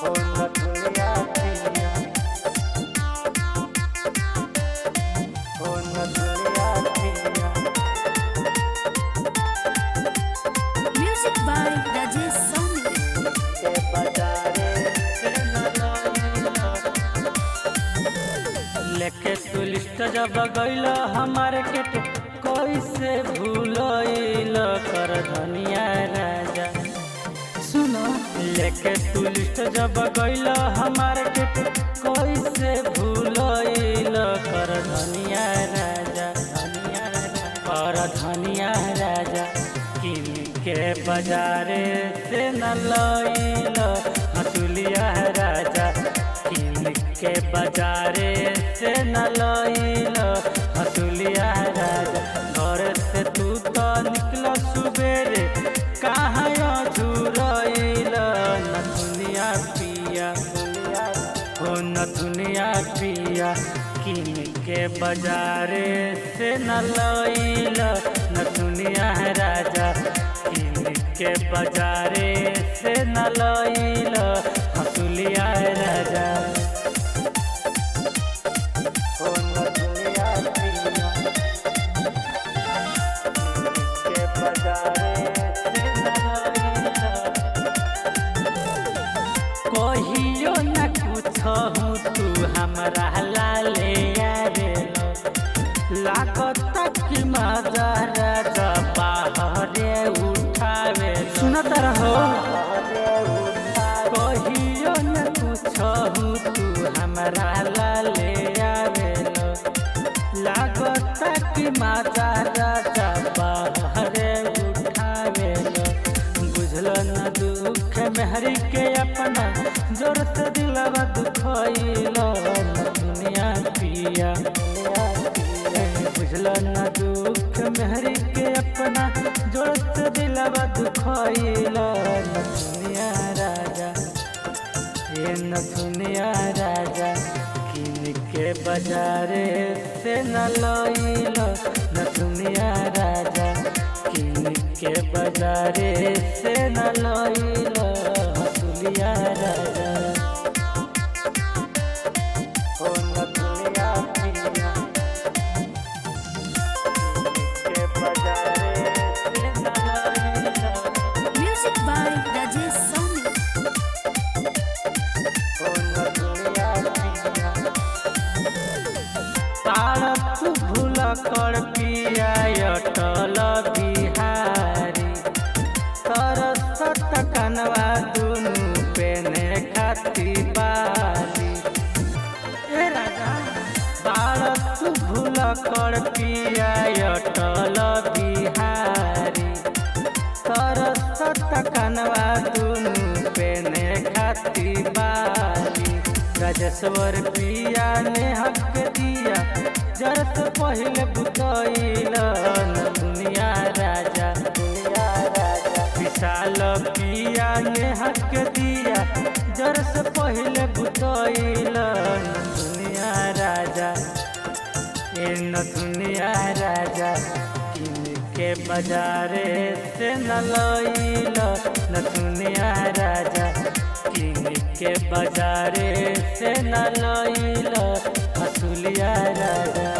ओ नथुनिया पिया, ओ नथुनिया पिया। Music by Rajesh Soni. के बाजारे से न लइला, लेके तू लिस्ट जब गइल हमारे के कैसे भूलइल कर धनिया राजा। सुनो लेके तू लिस्ट जब गइल हमारे के कैसे भूलइल कर धनिया राजा, धनिया राजा कर धनिया राजा। किन के बाजारे से न लइल मछुलिया राजा, किन के बाजारे से न लइल मछुलिया राजा। घर से तू तो निकल सुबेरे कहाँ झुरइल नथुनिया पिया, हो नथुनिया पिया। किन के बाजारे से न लइल नथुनिया राजा, किन के बाजारे से न लइल मछुलिया राजा। ओ नथुनिया पिया, के बाजारे से न लइल। कहियो न कुछहु तू हमरा लाले आरे लागत कि मजा राजा बाहरे उठावे। सुनत रहो कहियो न कुछहु तू हमरा लाले आवे, लागत कि मजा राजा बाहरे उठावे। बुझल न दुख मेहरी के अपना जोर से दिलवा दुखइल दुनिया पिया। बुझल न दुख मेहरी के अपना जोर से दिलवा दुखइल दुनिया राजा, ये नथुनिया राजा। किन के बाजारे से न लइल नथुनिया राजा, किन के बाजारे से न लइल मछुलिया राजा। ओ नथुनिया पिया, किन के बाजारे से न लइल। Music by Rajesh Soni. ओ नथुनिया पिया, तारत भूल कर पिया अटल बिहारी। तरसत कनवा दुनु पेने खाती बाली। ए राजा तारत भूल कर पिया अटल बिहारी। तरसत कनवा दुनु पेने खाती बाली। राजेश्वर पिया ने हक दिया जरत पहले बुतइल दुनिया राजा, दुनिया राजा। विशाल पिया ने हक दिया जरत पहले बुतइल दुनिया राजा, ए नथुनिया राजा। किन के बाजारे से न लइल नथुनिया राजा, किन के बाजारे से न लइल मछुलिया राजा।